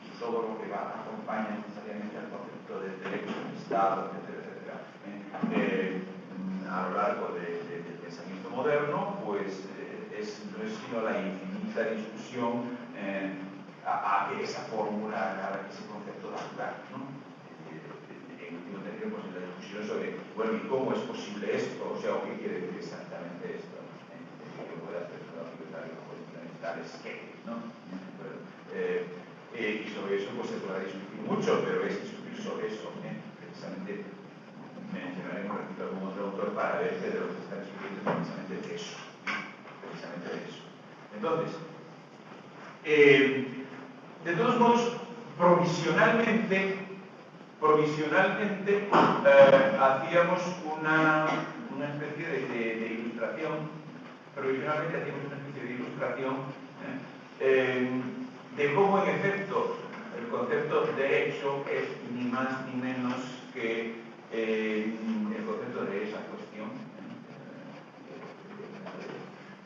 y todo lo que acompaña necesariamente al concepto del derecho del Estado, etcétera, a lo largo del pensamiento moderno, pues no es sino la infinita discusión a que esa fórmula, a que ese concepto da lugar, ¿no? En último término, pues la discusión sobre, bueno, ¿y cómo es posible esto? O sea, ¿o qué quiere decir exactamente esto? Que pueda hacer una libertad con condiciones tales que, ¿no? Y sobre eso pues se podrá discutir mucho, pero es discutir sobre eso, precisamente mencionaremos algún otro autor para ver que de lo que se está discutiendo es precisamente de eso. Entonces, de todos modos, provisionalmente hacíamos una especie de ilustración, de cómo en efecto el concepto de derecho es ni más ni menos que el concepto de esa cuestión,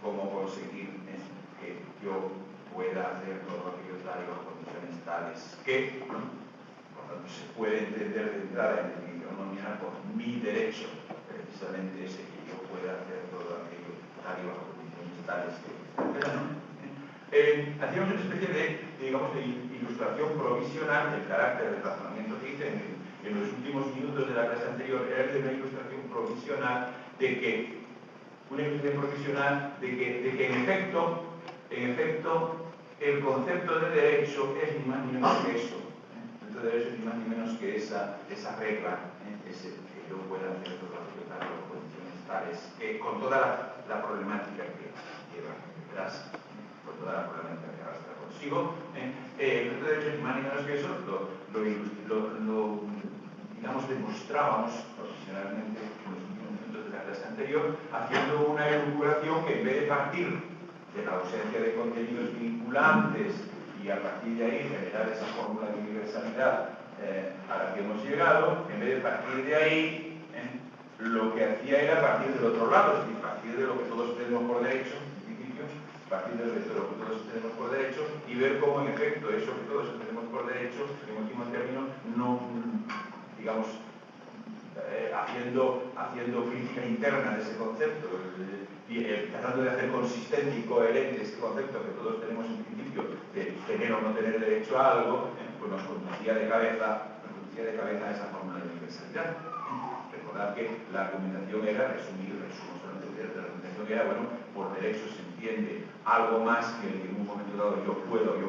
cómo conseguir que yo pueda hacer todo aquello tal y bajo condiciones tales que, ¿no? Por tanto, se puede entender de entrada en definición nominal por mi derecho, precisamente ese que yo pueda hacer todo aquello tal y bajo condiciones tales que, ¿no? Hacíamos una especie de ilustración provisional del carácter del razonamiento que hice en los últimos minutos de la clase anterior. Era de una ilustración provisional de que en efecto el concepto de derecho es ni más ni menos que eso. El concepto de derecho es ni más ni menos que esa regla, ese que yo pueda hacer todo aquello tal o condiciones tales, con toda la problemática que lleva detrás, con toda la problemática que arrastra consigo. El concepto de derecho es ni más ni menos que eso, digamos, demostrábamos profesionalmente en los últimos minutos de la clase anterior, haciendo una elucubración que en vez de partir de la ausencia de contenidos vinculantes y a partir de ahí generar esa fórmula de universalidad a la que hemos llegado, en vez de partir de ahí, lo que hacía era partir del otro lado, es decir, partir de lo que todos tenemos por derecho, en principio, partir de lo que todos tenemos por derecho y ver cómo en efecto eso que todos tenemos por derecho, en último término, no, digamos, haciendo crítica interna de ese concepto, tratando de hacer consistente y coherente ese concepto que todos tenemos en principio de tener o no tener derecho a algo, pues nos conducía de cabeza a esa fórmula de universalidad. Recordad que la argumentación era, resumo solamente, la argumentación era, bueno, por derecho se entiende algo más que el que en un momento dado yo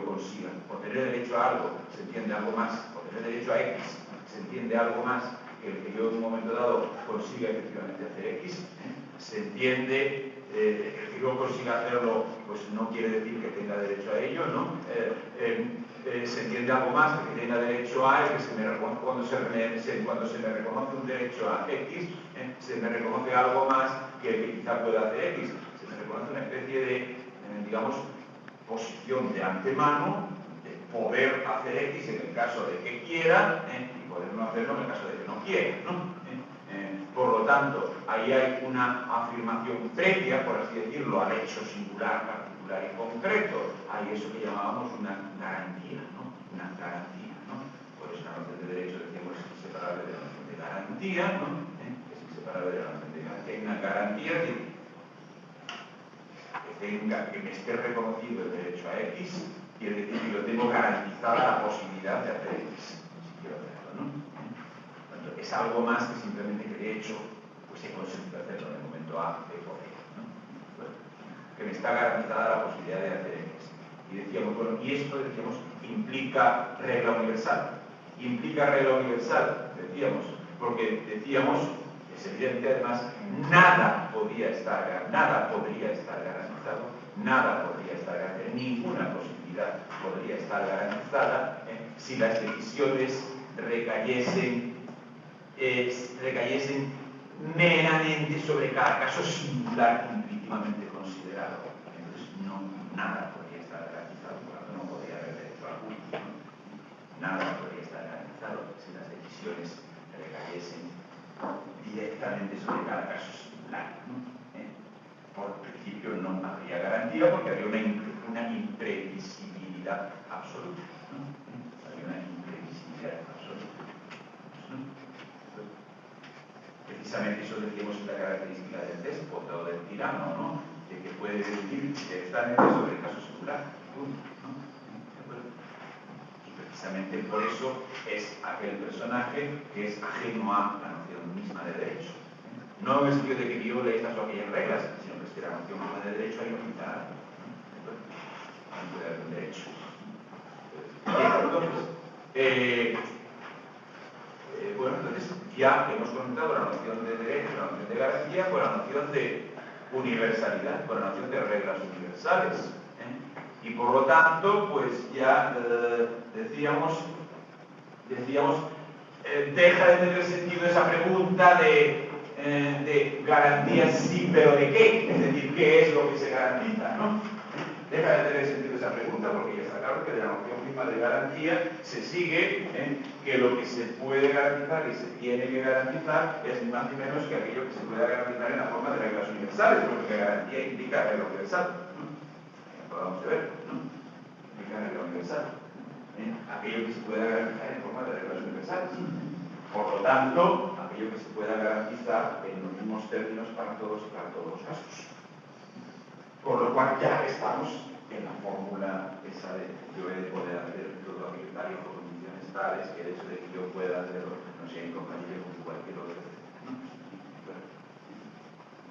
consiga. Por tener derecho a algo se entiende algo más, por tener derecho a X se entiende algo más que el que yo en un momento dado consiga efectivamente hacer X. Se entiende, el que no consiga hacerlo, pues no quiere decir que tenga derecho a ello, ¿no? Se entiende algo más que tenga derecho a, que cuando se me reconoce un derecho a X, se me reconoce algo más que quizá pueda hacer X. Se me reconoce una especie de, digamos, posición de antemano, de poder hacer X en el caso de que quiera, y poder no hacerlo en el caso de que no quiera, ¿no? Por lo tanto, ahí hay una afirmación previa, por así decirlo, al hecho singular, particular y concreto. Hay eso que llamábamos una garantía, ¿no? Una garantía, ¿no? Por eso la noción de derecho decíamos es inseparable de la noción de garantía, ¿no? Es inseparable de la noción de garantía. Hay una garantía que me esté reconocido el derecho a X, quiere decir que yo tengo garantizada la posibilidad de hacer X, si quiero hacerlo, ¿no? Es algo más que simplemente que de hecho pues he conseguido hacerlo en el momento A de poder, ¿no? Bueno, que me está garantizada la posibilidad de hacer X. Y decíamos, bueno, y esto, decíamos, implica regla universal. Implica regla universal, decíamos, porque decíamos, es evidente además, nada podría estar garantizado, ninguna posibilidad podría estar garantizada si las decisiones recayesen meramente sobre cada caso singular íntimamente considerado. Entonces, nada podría estar garantizado, por lo tanto, no podría haber derecho al juicio, ¿no? Nada podría estar garantizado si las decisiones recayesen directamente sobre cada caso singular, ¿no? Por principio no habría garantía porque habría una imprevisibilidad absoluta, ¿no? Habría una imprevisibilidad absoluta. Precisamente eso decíamos en la característica del déspota o del tirano, ¿no? De que puede decidir directamente sobre el caso singular, ¿no? Y precisamente por eso es aquel personaje que es ajeno a la noción misma de derecho. No en el sentido de que viole estas o aquellas reglas, sino que es que la noción misma de derecho hay no quita nada. No puede haber un derecho. Bien, entonces, bueno, entonces ya hemos comentado la noción de derecho, la noción de garantía, con la noción de universalidad, con la noción de reglas universales. Y por lo tanto, pues ya decíamos, deja de tener sentido esa pregunta de garantías sí, pero ¿de qué? Es decir, ¿qué es lo que se garantiza, no? Deja de tener sentido esa pregunta porque ya está claro que de la noción misma de garantía se sigue que lo que se puede garantizar y se tiene que garantizar es ni más ni menos que aquello que se pueda garantizar en la forma de reglas universales, porque garantía implica regla universal, ¿no? Podamos ver, ¿no? Implica regla universal. Aquello que se pueda garantizar en forma de reglas universales. Por lo tanto, aquello que se pueda garantizar en los mismos términos para todos y para todos los casos. Por lo cual ya estamos en la fórmula esa de yo he de poder hacer todo aquello tal y con condiciones tales que el hecho de que yo pueda hacerlo no sea incompatible con cualquier otro.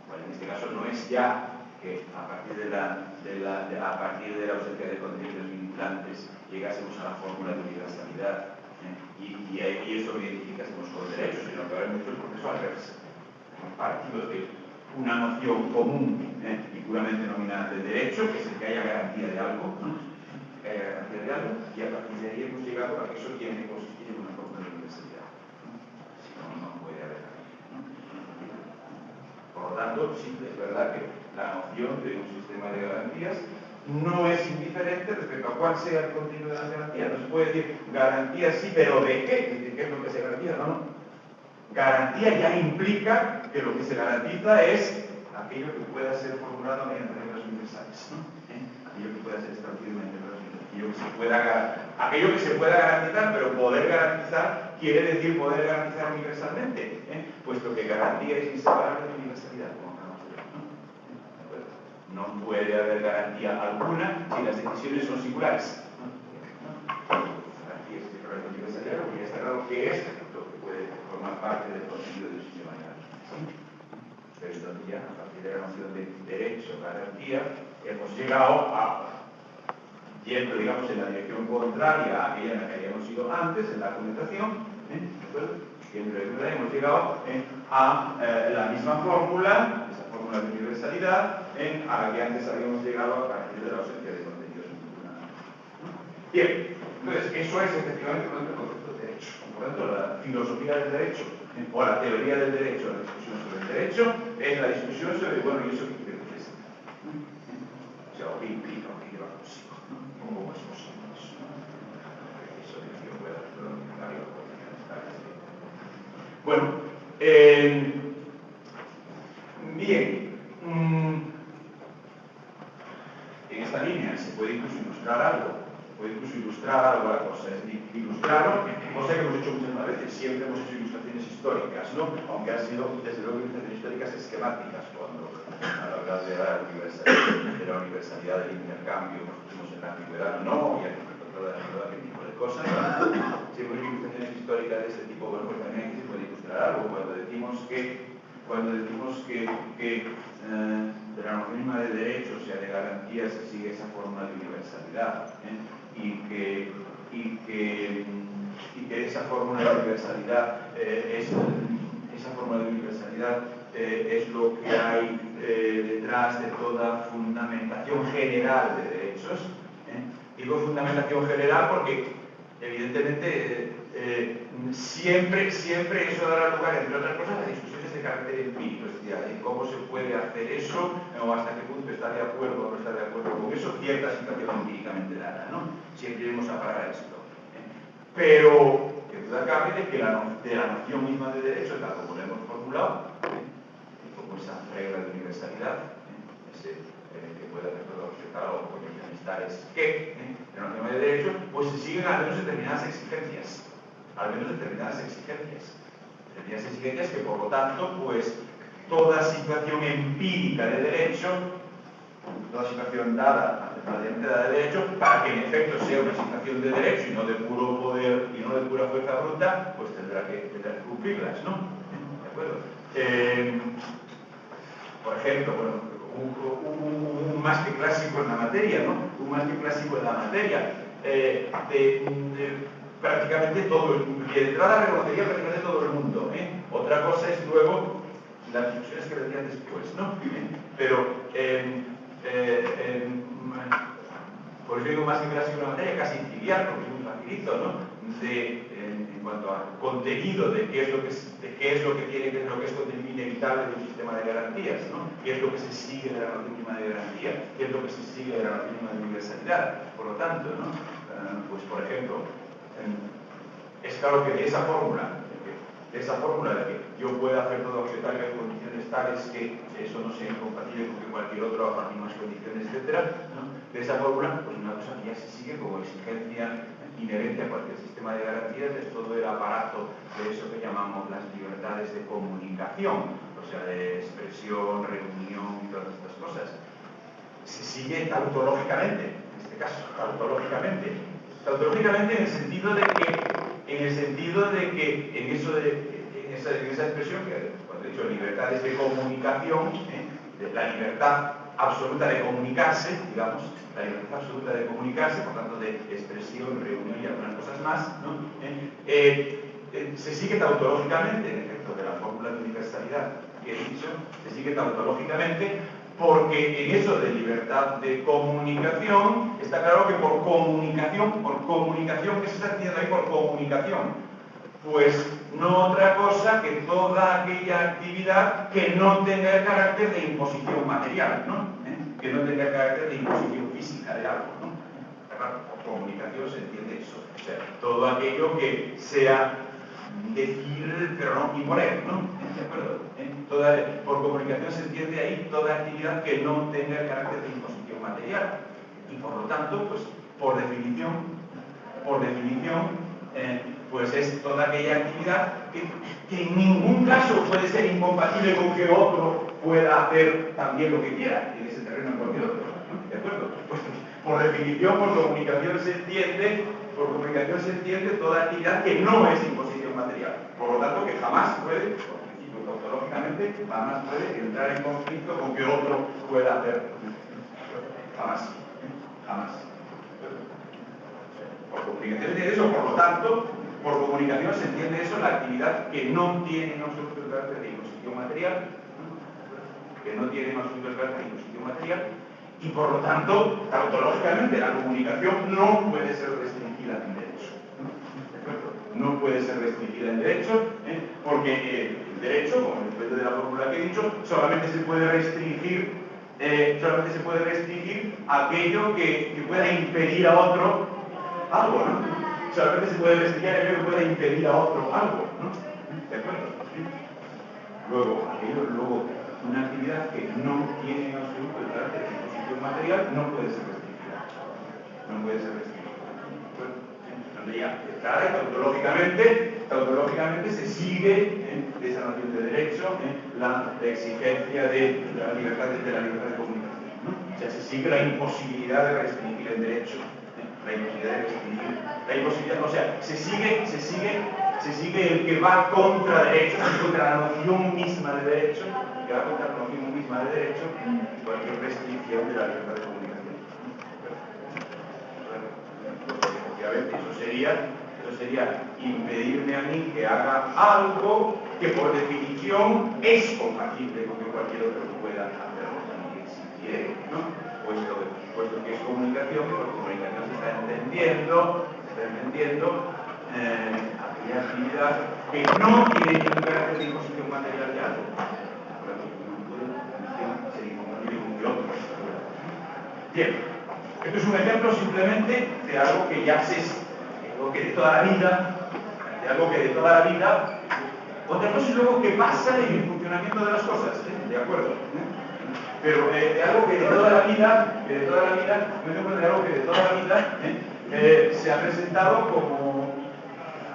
Bueno, en este caso no es ya que a partir de la ausencia de contenidos vinculantes llegásemos a la fórmula de universalidad y eso lo identificásemos con derechos, sino que ahora es mucho el proceso al revés. Partido de una noción común y puramente nominal de derecho, que es el que haya garantía de algo, ¿no? Que haya garantía de algo, y a partir de ahí hemos llegado a que eso tiene que consistir en una forma de universalidad, ¿no? Si no, no puede haber garantía, ¿no? Por lo tanto, sí, es verdad que la noción de un sistema de garantías no es indiferente respecto a cuál sea el contenido de la garantía. No se puede decir garantía sí, pero ¿de qué? Es decir, ¿qué es lo que se garantiza? No, no. Garantía ya implica que lo que se garantiza es aquello que pueda ser formulado mediante reglas universales, ¿no? Aquello que pueda ser establecido mediante reglas universales. Aquello que se pueda garantizar, pero poder garantizar quiere decir poder garantizar universalmente, puesto que garantía es inseparable de universalidad, como acabamos de ver, ¿no? No puede haber garantía alguna si las decisiones son singulares. Garantía es inseparable de universalidad, porque ya está claro que es puede formar parte del contenido del sistema de garantías. Pero entonces ya, a partir de la noción de derecho, garantía, hemos llegado a, yendo, digamos, en la dirección contraria a aquella en la que habíamos ido antes, en la argumentación, hemos llegado a la misma fórmula, esa fórmula fórmula de universalidad a la que antes habíamos llegado a partir de la ausencia de contenidos vinculantes. Bien, entonces eso es efectivamente el concepto de derecho. Por lo tanto, la filosofía del derecho o la teoría del derecho, la discusión sobre el derecho, es la discusión sobre, bueno, ¿y eso qué quiere decir? O sea, ¿o qué implica o qué lleva consigo? ¿Cómo es posible eso? Eso de que yo pueda hacerlo en el bueno, bien, en esta línea se puede incluso ilustrar algo la cosa, es decir, ilustrarlo, cosa que hemos hecho muchas veces, siempre hemos hecho ilustraciones históricas, ¿no? Aunque han sido, desde luego, ilustraciones históricas esquemáticas, cuando al hablar de la universalidad del intercambio, nos pusimos en la antigüedad, no, y aquí toda qué tipo de cosas, siempre hay ilustraciones históricas de este tipo, bueno, pues también aquí se puede ilustrar algo, cuando decimos que de la norma mínima de derechos, o sea, de garantías, se sigue esa fórmula de universalidad, y que esa fórmula de universalidad es lo que hay detrás de toda fundamentación general de derechos. Digo fundamentación general porque evidentemente siempre eso dará lugar, entre otras cosas, a discusiones de carácter empírico, es decir, de cómo se puede hacer eso o hasta qué punto está de acuerdo o no está de acuerdo con eso, cierta situación empíricamente dada, ¿no? Siempre iremos a parar a esto. Pero que duda cabe de que de la noción misma de derecho, tal como lo hemos formulado, como esa regla de universalidad, que puede hacer todo objetado o condiciones tales que, en la noción de derecho, pues se siguen al menos determinadas exigencias. Determinadas exigencias que, por lo tanto, pues toda situación empírica de derecho, toda situación dada, matemáticamente dada de derecho, para que en efecto sea una situación de derecho y no de puro poder y no de pura fuerza bruta, pues tendrá que cumplirlas, ¿no? ¿De acuerdo? Por ejemplo, bueno, un más que clásico en la materia, ¿no? Un más que clásico en la materia. Prácticamente todo el mundo, y de entrada reconocería prácticamente todo el mundo. Otra cosa es luego las discusiones que vendrían después, ¿no? Pero por eso digo más que clásico en la materia, casi trivial, porque es muy facilito, ¿no? En cuanto al contenido de qué es lo que tiene, qué es lo que es contenido inevitable de un sistema de garantías, ¿no? Qué es lo que se sigue de la noción mínima de garantía, qué es lo que se sigue de la noción mínima de universalidad. Por lo tanto, ¿no? Pues por ejemplo, es claro que de esa fórmula de que yo pueda hacer todo objetario en condiciones tales que eso no sea incompatible con que cualquier otro a las mismas condiciones, etcétera, ¿no? De esa fórmula, pues una cosa que ya se sigue como exigencia inherente a cualquier sistema de garantías es todo el aparato de eso que llamamos las libertades de comunicación, o sea, de expresión, reunión y todas estas cosas. Se sigue tautológicamente, en este caso, tautológicamente en el sentido de que en esa expresión que cuando he dicho libertades de comunicación, la libertad absoluta de comunicarse, digamos, la libertad absoluta de comunicarse, por tanto de expresión, reunión y algunas cosas más, ¿no? Se sigue tautológicamente, en efecto, de la fórmula de universalidad que he dicho, se sigue tautológicamente porque en eso de libertad de comunicación, está claro que por comunicación, ¿qué se está entendiendo ahí por comunicación? Pues no otra cosa que toda aquella actividad que no tenga el carácter de imposición material, ¿no? Que no tenga el carácter de imposición física de algo, ¿no? Claro, por comunicación se entiende eso, o sea, todo aquello que sea decir, pero no imponer, ¿no? ¿De acuerdo? Por comunicación se entiende ahí toda actividad que no tenga el carácter de imposición material. Y por lo tanto, pues, por definición, pues es toda aquella actividad que en ningún caso puede ser incompatible con que otro pueda hacer también lo que quiera en ese terreno en cualquier otro, ¿no? ¿De acuerdo? Pues, por definición, por comunicación se entiende toda actividad que no es imposición material. Por lo tanto, que jamás puede, por principio tautológicamente, jamás puede entrar en conflicto con que otro pueda hacer. Jamás. Por comunicación de eso, por lo tanto, por comunicación se entiende eso, la actividad que no tiene en absoluto el carácter de imposición material. que no tienen asunto de carácter impositivo material, y por lo tanto, tautológicamente, la comunicación no puede ser restringida en derecho. No puede ser restringida en derecho, porque el derecho, como depende de la fórmula que he dicho, solamente se puede restringir aquello que pueda impedir a otro algo, ¿no? Solamente se puede restringir aquello que pueda impedir a otro algo, ¿no? ¿De acuerdo? Luego, una actividad que no tiene en absoluto el carácter de imposición material no puede ser restringida. No puede ser restringida. Donde ya clara y tautológicamente se sigue de esa noción de derecho la exigencia de la libertad de comunicación, ¿no? O sea, se sigue la imposibilidad de restringir el derecho, la imposibilidad de restringir, la imposibilidad, o sea, se sigue el que va contra derecho, contra la noción misma de derecho, que va contra la noción misma de derecho, cualquier restricción de la libertad de comunicación. Obviamente eso sería impedirme a mí que haga algo que por definición es compatible con que cualquier otro pueda hacerlo también si quiere, ¿no? Puesto que es comunicación, y por comunicación se está entendiendo aquella actividad que no tiene ningún carácter de imposición material de algo. Bien, esto es un ejemplo simplemente de algo que ya algo que de toda la vida, otra cosa es luego que pasa en el funcionamiento de las cosas, ¿de acuerdo? Pero de algo que de toda la vida, se ha presentado como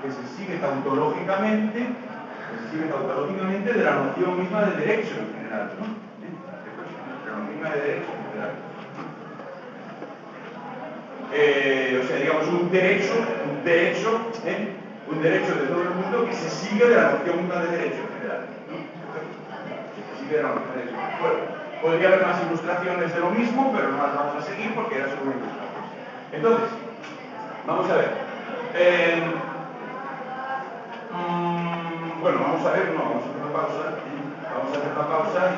que se sigue tautológicamente de la noción misma de derecho en general, ¿no? De la noción misma de derecho en general. O sea, digamos, un derecho de todo el mundo que se sigue de la noción misma de derecho en general, ¿no? Que se sigue de la noción de derecho. Bueno, podría haber más ilustraciones de lo mismo, pero no las vamos a seguir porque era solo una ilustración. Entonces, vamos a ver. Bueno, vamos a hacer una pausa. Vamos a hacer una pausa y